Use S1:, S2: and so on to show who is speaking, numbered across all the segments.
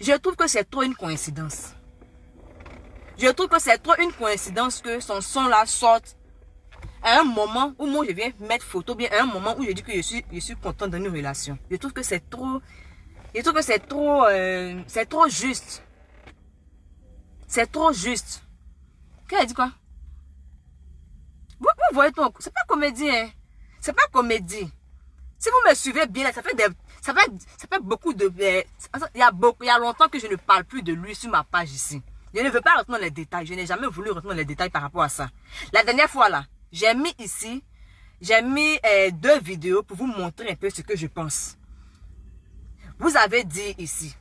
S1: Je trouve que c'est trop une coïncidence. Je trouve que c'est trop une coïncidence que son son là sorte à un moment où moi je viens mettre photo, bien à un moment où je dis que je suis content d'une relation. Je trouve que c'est trop... Je trouve que c'est trop juste. C'est trop juste. Qu'elle a dit quoi? Vous voyez ton... C'est pas comédie, hein. C'est pas comédie. Si vous me suivez bien, là, ça fait beaucoup de... Il y a longtemps que je ne parle plus de lui sur ma page ici. Je ne veux pas rentrer dans les détails. Je n'ai jamais voulu rentrer dans les détails par rapport à ça. La dernière fois, là, j'ai mis 2 vidéos pour vous montrer un peu ce que je pense. Vous avez dit ici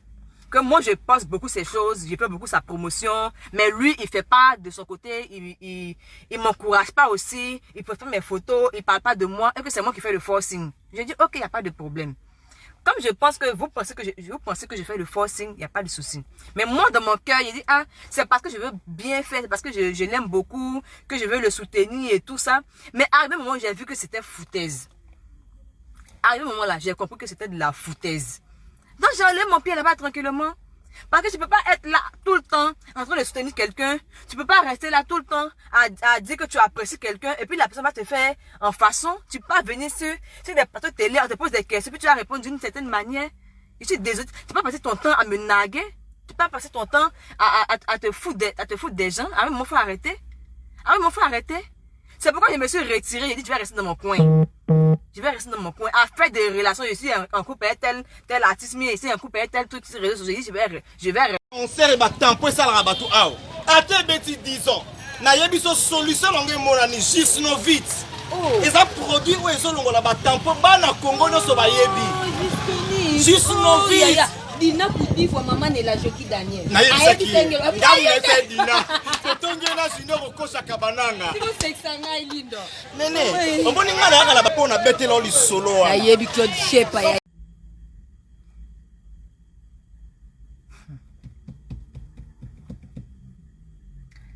S1: que moi, je poste beaucoup ces choses, je fais beaucoup sa promotion, mais lui, il fait pas de son côté, il m'encourage pas aussi, il poste pas mes photos, il parle pas de moi, et que c'est moi qui fais le forcing. Je dis, ok, il n'y a pas de problème. Comme je pense que vous pensez que je fais le forcing, il n'y a pas de souci. Mais moi, dans mon cœur, il dit, ah, c'est parce que je veux bien faire, c'est parce que je l'aime beaucoup, que je veux le soutenir et tout ça. Mais arrivé un moment, j'ai vu que c'était foutaise. Arrivé un moment là, j'ai compris que c'était de la foutaise. Donc j'enlève mon pied là-bas tranquillement. Parce que tu peux pas être là tout le temps en train de soutenir quelqu'un. Tu peux pas rester là tout le temps à dire que tu apprécies quelqu'un et puis la personne va te faire en façon. Tu peux pas venir sur des plateaux de télé, on te pose des questions puis tu vas répondre d'une certaine manière. Je suis désolée. Tu peux pas passer ton temps à me naguer. Tu peux pas passer ton temps à te foutre des gens. Ah oui, mon frère, arrêter. Ah oui, mon frère, arrêter. C'est pourquoi je me suis retirée. J'ai dit, je vais rester dans mon coin. Je vais rester dans mon coin. À faire des relations, je suis en couple avec tel artiste, mais ici en couple avec tel truc sur les réseaux sociaux. Je vais
S2: on sert ba tempo ça la bateau ah. Ate beti 10 ans. Na yebi so solution longue monani juste no vite. Oh. Et ça produit où ils sont longola ba tempo ba na Congo no so ba yebi. Juste no vite.
S3: Dina pour dire fois maman ne la joki Daniel.
S2: Na yebi saki. Ngamu ne fait Dina. Totonge na junior ko shaka bananga.
S3: Tiko sexanga ilindo.
S2: Nene. Omoni ngala ngala ba pona betela oli solo.
S3: Na yebi Claude Shepa ya.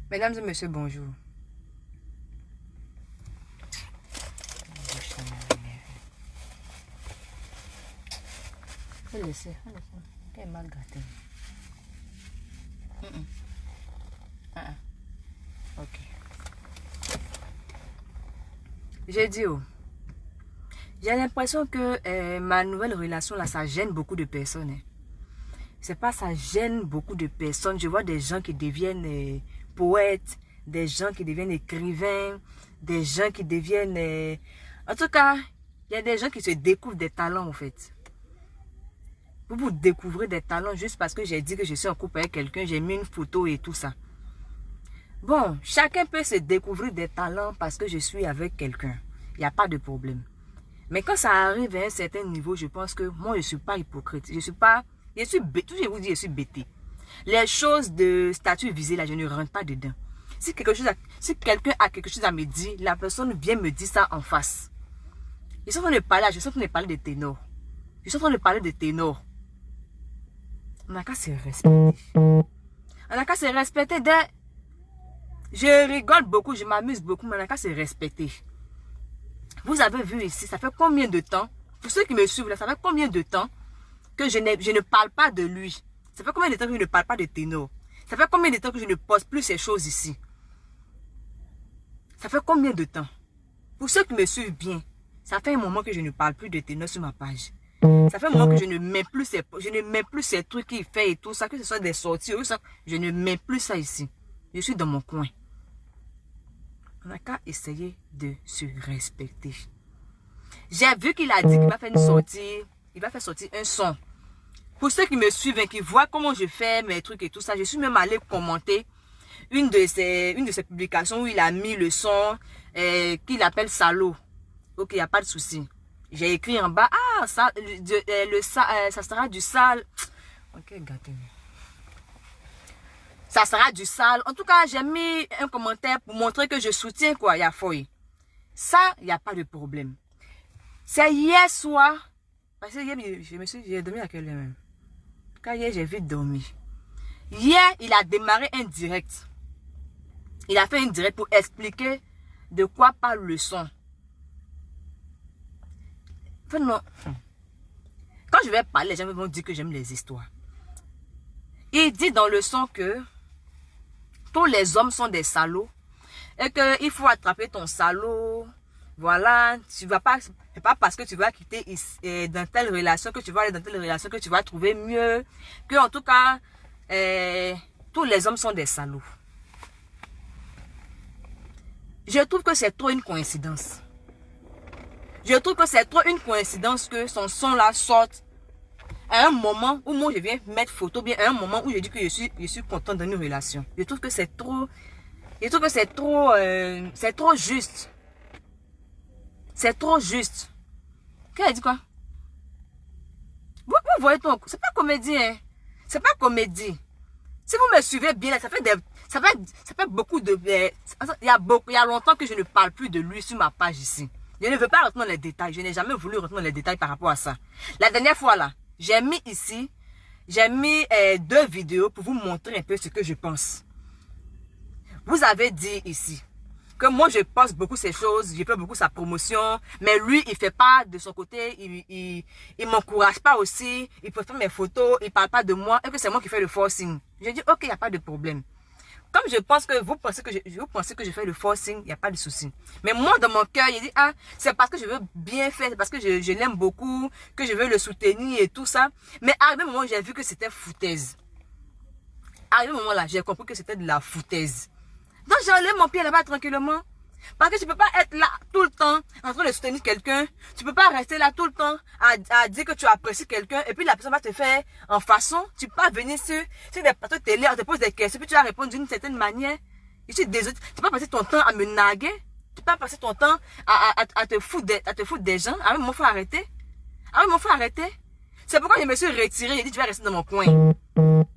S1: Mesdames et messieurs, bonjour. Elle m'a gâté. Ok. J'ai dit, j'ai l'impression que ma nouvelle relation là, ça gêne beaucoup de personnes. Hein. C'est pas ça gêne beaucoup de personnes. Je vois des gens qui deviennent poètes, des gens qui deviennent écrivains, des gens qui deviennent... En tout cas, il y a des gens qui se découvrent des talents en fait. Vous découvrez des talents juste parce que j'ai dit que je suis en couple avec quelqu'un, j'ai mis une photo et tout ça. Bon, chacun peut se découvrir des talents parce que je suis avec quelqu'un. Il n'y a pas de problème. Mais quand ça arrive à un certain niveau, je pense que moi, je ne suis pas hypocrite. Je suis bêtée. Je vous dis, je suis bêtée. Les choses de statut visé, là, je ne rentre pas dedans. Si quelqu'un a quelque chose à me dire, la personne vient me dire ça en face. Je suis en train de parler, des ténors. Je suis en train de parler des ténors. On n'a qu'à se respecter. On n'a qu'à se respecter. Je rigole beaucoup, je m'amuse beaucoup, mais on n'a qu'à se respecter. Vous avez vu ici, ça fait combien de temps, pour ceux qui me suivent là, ça fait combien de temps que je ne parle pas de lui? Ça fait combien de temps que je ne parle pas de ténor? Ça fait combien de temps que je ne poste plus ces choses ici? Ça fait combien de temps? Pour ceux qui me suivent bien, ça fait un moment que je ne parle plus de ténor sur ma page. Ça fait un moment que je ne mets plus ces trucs qu'il fait et tout ça, que ce soit des sorties ou ça, je ne mets plus ça ici. Je suis dans mon coin. On n'a qu'à essayer de se respecter. J'ai vu qu'il a dit qu'il va faire une sortie, il va faire sortir un son. Pour ceux qui me suivent et qui voient comment je fais mes trucs et tout ça, je suis même allée commenter une de ses publications où il a mis le son qu'il appelle Salaud. Ok, il n'y a pas de souci. J'ai écrit en bas, ah, ça, ça sera du sale. Ok, gâtez-moi. Ça sera du sale. En tout cas, j'ai mis un commentaire pour montrer que je soutiens quoi, Yafoy. Ça, il n'y a pas de problème. C'est hier soir. Parce que hier, j'ai dormi à quelle heure même? Quand hier, j'ai vite dormi. Hier, il a démarré un direct. Il a fait un direct pour expliquer de quoi parle le son. Enfin, non. Quand je vais parler, les gens vont dire que j'aime les histoires. Il dit dans le son que tous les hommes sont des salauds et qu'il faut attraper ton salaud. Voilà, tu vas pas, c'est pas parce que tu vas quitter dans telle relation que tu vas aller dans telle relation que tu vas trouver mieux. Que en tout cas, tous les hommes sont des salauds. Je trouve que c'est trop une coïncidence. Je trouve que c'est trop une coïncidence que son son là sorte à un moment où moi je viens mettre photo, bien à un moment où je dis que je suis content d'une relation. Je trouve que c'est trop, c'est trop juste. C'est trop juste. Qu'elle a dit quoi? Vous voyez ton... C'est pas comédie, hein. C'est pas comédie. Si vous me suivez bien, ça fait beaucoup de... Il y a longtemps que je ne parle plus de lui sur ma page ici. Je ne veux pas rentrer dans les détails. Je n'ai jamais voulu rentrer dans les détails par rapport à ça. La dernière fois là, j'ai mis 2 vidéos pour vous montrer un peu ce que je pense. Vous avez dit ici que moi je pense beaucoup ces choses, je fais beaucoup sa promotion, mais lui il fait pas de son côté, il m'encourage pas aussi, il peut faire mes photos, il parle pas de moi, et que c'est moi qui fais le forcing. Je dis ok, il n'y a pas de problème. Comme je pense que vous pensez que je fais le forcing, il n'y a pas de souci. Mais moi dans mon cœur, il dit ah, c'est parce que je veux bien faire, c'est parce que je l'aime beaucoup, que je veux le soutenir et tout ça. Mais à un moment, j'ai vu que c'était foutaise. À un moment là, j'ai compris que c'était de la foutaise. Donc j'enlève mon pied là-bas tranquillement. Parce que tu peux pas être là tout le temps en train de soutenir quelqu'un. Tu peux pas rester là tout le temps à dire que tu apprécies quelqu'un et puis la personne va te faire en façon. Tu peux pas venir sur des plateaux de télé, on te pose des questions puis tu vas répondre d'une certaine manière. Je suis désolée. Tu peux pas passer ton temps à me naguer. Tu peux pas passer ton temps à te foutre des gens. Ah oui, mon faut arrêter. Ah oui, mon faut arrêter. C'est pourquoi je me suis retirée. J'ai dit, je vais rester dans mon coin.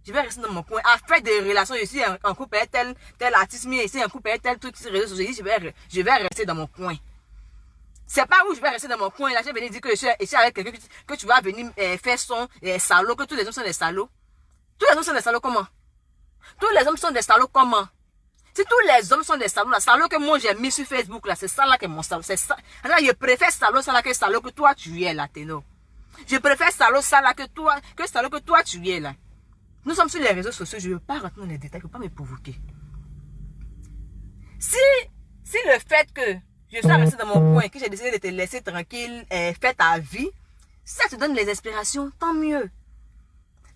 S1: Je vais rester dans mon coin. À faire des relations, je suis en couple avec tel artiste, mais ici en couple avec tel truc sur les réseaux sociaux. Je vais rester dans mon coin. C'est pas où je vais rester dans mon coin. Là, je vais venir dire que je suis ici avec quelqu'un que tu vas venir faire son salaud, que tous les hommes sont des salauds. Tous les hommes sont des salauds comment? Tous les hommes sont des salauds comment? Si tous les hommes sont des salauds, la salaud que moi j'ai mis sur Facebook, là, c'est ça là que mon salaud. C'est ça. Alors, je préfère salaud, ça là que salaud que toi tu es là, Téno. Je préfère salaud, ça là que salaud que toi tu es là. Nous sommes sur les réseaux sociaux, je ne veux pas rentrer dans les détails, il ne faut pas me provoquer. Si le fait que je sois resté dans mon coin, que j'ai décidé de te laisser tranquille, faire ta vie, si ça te donne les inspirations, tant mieux.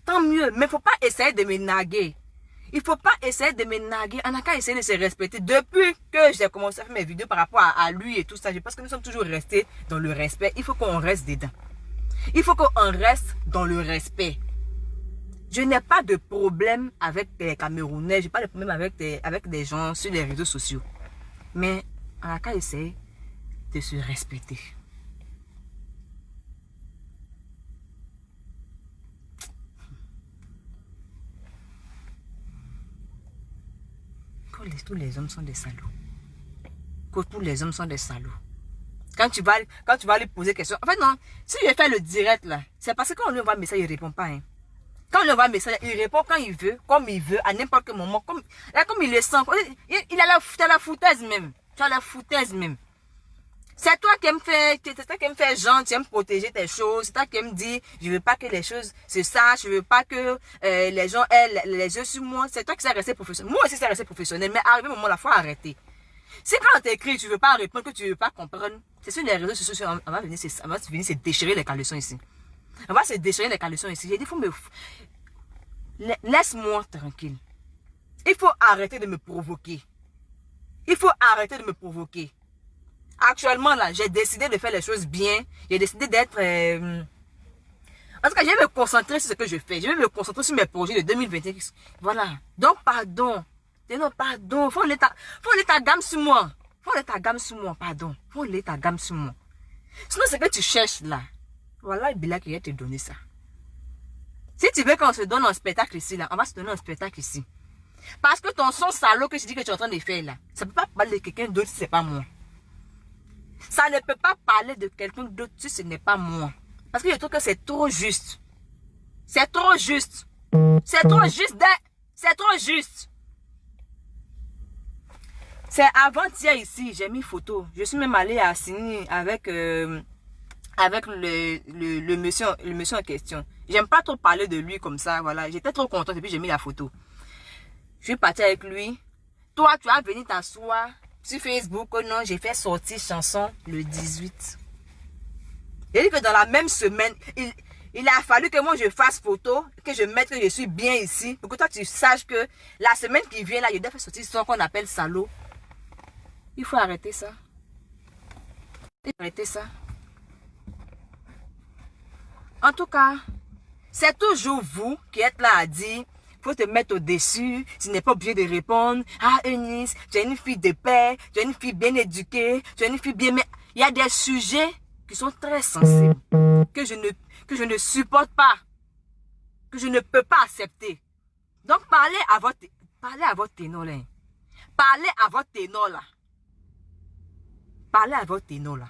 S1: Tant mieux, mais il ne faut pas essayer de me naguer. Il ne faut pas essayer de me naguer, on n'a qu'à essayer de se respecter. Depuis que j'ai commencé à faire mes vidéos par rapport à lui et tout ça, je pense que nous sommes toujours restés dans le respect. Il faut qu'on reste dedans. Il faut qu'on reste dans le respect. Je n'ai pas de problème avec les Camerounais, je n'ai pas de problème avec des gens sur les réseaux sociaux. Mais on n'a qu'à essayer de se respecter. Tous les hommes sont des salauds. Que tous les hommes sont des salauds. Quand tu vas lui poser question. En fait, non. Si je fais le direct là, c'est parce que quand on lui envoie un message, il ne répond pas. Hein. Quand on lui envoie un message, il répond quand il veut, comme il veut, à n'importe quel moment. Comme il le sent. Il a la foutaise même. Tu as la foutaise même. C'est toi qui aimes faire genre, tu aimes protéger tes choses. C'est toi qui aimes dire, je ne veux pas que les choses se sachent, je ne veux pas que les gens aient les yeux sur moi. C'est toi qui sais rester professionnel. Moi aussi, c'est rester professionnel. Mais arrivé au moment là, il faut arrêter. Si quand on t'écrit, tu ne veux pas répondre, que tu ne veux pas comprendre, c'est sur les réseaux sociaux, on va venir se déchirer les caleçons ici. On va se déchirer les caleçons ici. J'ai dit, laisse-moi tranquille. Il faut arrêter de me provoquer. Il faut arrêter de me provoquer. Actuellement, là, j'ai décidé de faire les choses bien. J'ai décidé d'être... En tout cas, je vais me concentrer sur ce que je fais. Je vais me concentrer sur mes projets de 2021. Voilà. Donc, pardon. Non, pardon. Faut laisser ta gamme sur moi. Faut laisser ta gamme sur moi, pardon. Faut laisser ta gamme sur moi. Sinon, ce que tu cherches là, voilà, Bila qui va te donner ça. Si tu veux qu'on se donne un spectacle ici, là, on va se donner un spectacle ici. Parce que ton son salaud que je dis que tu es en train de faire là, ça ne peut pas parler de quelqu'un d'autre si ce n'est pas moi. Ça ne peut pas parler de quelqu'un d'autre si ce n'est pas moi. Parce que je trouve que c'est trop juste. C'est trop juste. C'est trop juste. C'est trop juste. C'est avant-hier ici, j'ai mis photo. Je suis même allée à signer avec avec le monsieur en question. J'aime pas trop parler de lui comme ça, voilà. J'étais trop contente et puis j'ai mis la photo. Je suis partie avec lui. Toi, tu as venu t'asseoir sur Facebook. Oh non, j'ai fait sortir chanson le 18. Il dit que dans la même semaine, il a fallu que moi je fasse photo, que je mette que je suis bien ici, pour que toi tu saches que la semaine qui vient là, il doit faire sortir son qu'on appelle salaud. Il faut arrêter ça. Il faut arrêter ça. En tout cas, c'est toujours vous qui êtes là à dire, faut te mettre au-dessus, tu n'es pas obligé de répondre. Ah Eunice, tu es une fille de paix, tu es une fille bien éduquée, tu es une fille bien... Mais il y a des sujets qui sont très sensibles, que je ne supporte pas, que je ne peux pas accepter. Donc parlez à votre ténor là. Parlez à votre ténor là. Parlez à votre ténor là.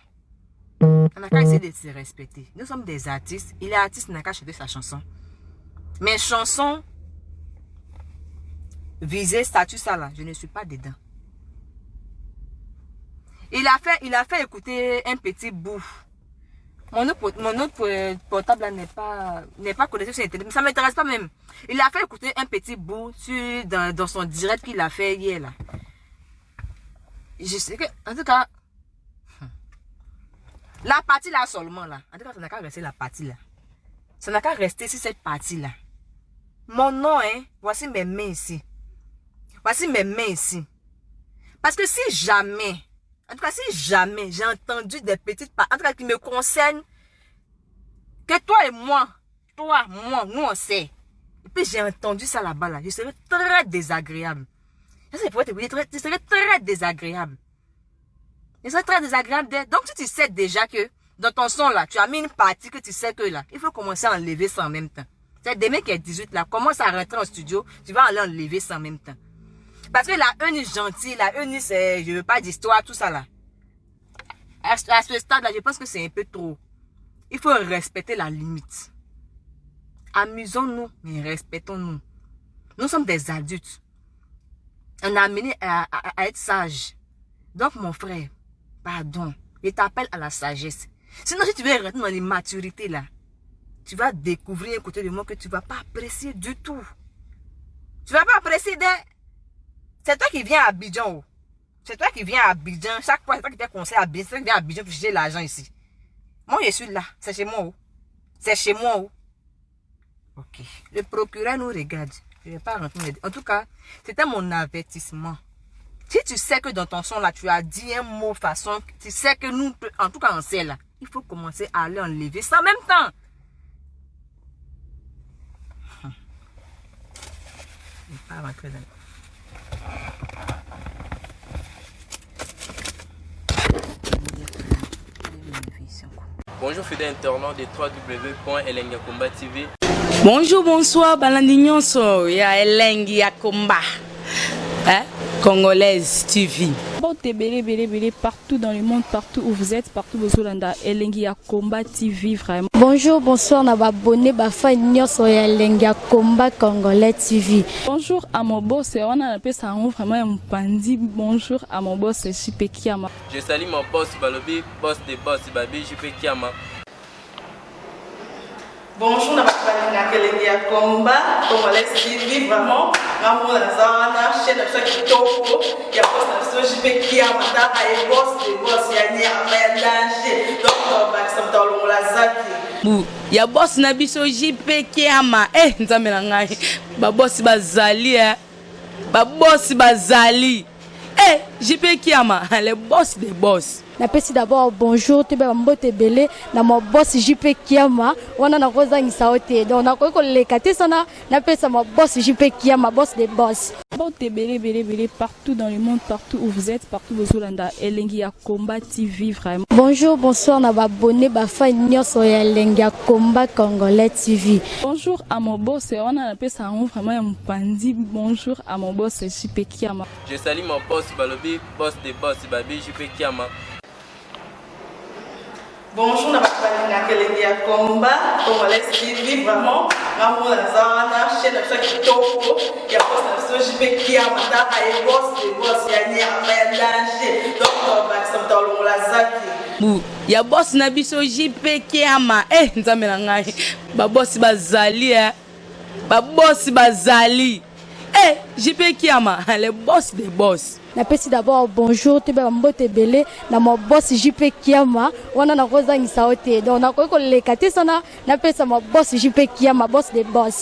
S1: On n'a qu'à essayer de se respecter. Nous sommes des artistes. Il est artiste, il n'a qu'à chanter sa chanson. Mes chansons visées statut ça là, je ne suis pas dedans. Il a fait écouter un petit bout. Mon autre portable n'est pas connecté sur Internet. Ça ne m'intéresse pas même. Il a fait écouter un petit bout dans son direct qu'il a fait hier là. Je sais que, en tout cas, la partie là seulement là. En tout cas, ça n'a qu'à rester la partie là. Ça n'a qu'à rester sur cette partie là. Mon nom, hein, voici mes mains ici. Voici mes mains ici. Parce que si jamais, en tout cas, si jamais j'ai entendu des petites parties, en tout cas, qui me concernent, que toi et moi, nous on sait. Et puis j'ai entendu ça là-bas là, je serais très désagréable. Je serais très désagréable. Je serais très désagréable. Donc si tu sais déjà que dans ton son là, tu as mis une partie que tu sais que là, il faut commencer à enlever ça en même temps. C'est demain qui est 18 là, commence à rentrer en studio, tu vas aller enlever ça en même temps. Parce que la Eunice gentille, la Eunice, je veux pas d'histoire, tout ça là. À ce stade là, je pense que c'est un peu trop. Il faut respecter la limite. Amusons-nous, mais respectons-nous. Nous sommes des adultes. On a amené à être sage. Donc mon frère, pardon, je t'appelle à la sagesse. Sinon si tu veux rentrer dans l'immaturité là, tu vas découvrir un côté de moi que tu ne vas pas apprécier du tout. Tu ne vas pas apprécier C'est toi qui viens à Abidjan. Oh. C'est toi qui viens à Abidjan. Chaque fois, c'est toi qui t'es conseillé à Abidjan. C'est toi qui viens à Abidjan pour chercher l'argent ici. Moi, je suis là. C'est chez moi. Oh. C'est chez moi. Oh. Ok. Le procureur nous regarde. Je ne vais pas rentrer. En tout cas, c'était mon avertissement. Si tu sais que dans ton son là, tu as dit un mot façon, tu sais que nous, en tout cas, on sait là, il faut commencer à aller enlever ça en même temps. Je ne vais pas rentrer dans...
S4: Bonjour fidèles internautes de www.elengiakomba TV.
S3: Bonjour, bonsoir, Balandignon so, ya Elengi ya Komba. Hein? Congolaise TV.
S5: Bon, t'es belé partout dans le monde, partout où vous êtes, partout où vous êtes, Elengi ya Komba TV, vraiment.
S6: Bonjour, bonsoir, na abonné, bafa nyonso ya Elengi ya Komba Congolais TV.
S5: Bonjour à mon boss, on a appelé ça vraiment un pandi. Bonjour à mon boss, JP Kiama.
S4: Je salue mon boss Balobi, boss de boss Babi, JP Kiama.
S1: Bonjour, na Elengi ya Komba Congolais TV, vraiment. Maman la zana, chaîne de ça qui topo, il y a boss de JP Kiama, et boss de boss, il y a ni à danger. Donc, ça me donne la zaki.
S3: Ya boss na biso JP Kiama. Nzambe na ngai. Ba boss bazali Ba boss bazali. JP Kiama, le boss des boss.
S6: Napesi d'abord bonjour, te ba mbote belé na mon boss JP Kiama, wana na kozangisa ote. Donc na ko lekate sana, napesa mon boss JP Kiama, boss des boss.
S5: Bon, t'es belé partout dans le monde, partout où vous êtes, partout où vous êtes, Elengi ya Komba TV, vraiment.
S6: Bonjour, bonsoir, na abonné, bafa nyonso ya Elengi ya Komba Congolais TV.
S5: Bonjour à mon boss, on a appelé ça vraiment un pandi. Bonjour à mon boss, JP Kiama.
S4: Je salue mon boss Balobi, boss de boss Babi, JP Kiama.
S1: Bonjour, na Elengi ya Komba Congolais TV, vraiment. Maman la zana, chaîne
S3: chaîne na biso kitoko ya boss na biso JP Kiama taka e boss de boss ya nyama ya danger donc tobakisa moto alongola zaki ya boss na biso JP Kiama nzambe na ngai babosi bazali babosi bazali JP Kiama le boss des boss.
S6: Napesi d'abord bonjour te ba mbote belé na mo boss JP Kiama wana na kozangisa ote donc na ko lekate sana napesa mo boss JP Kiama boss des boss.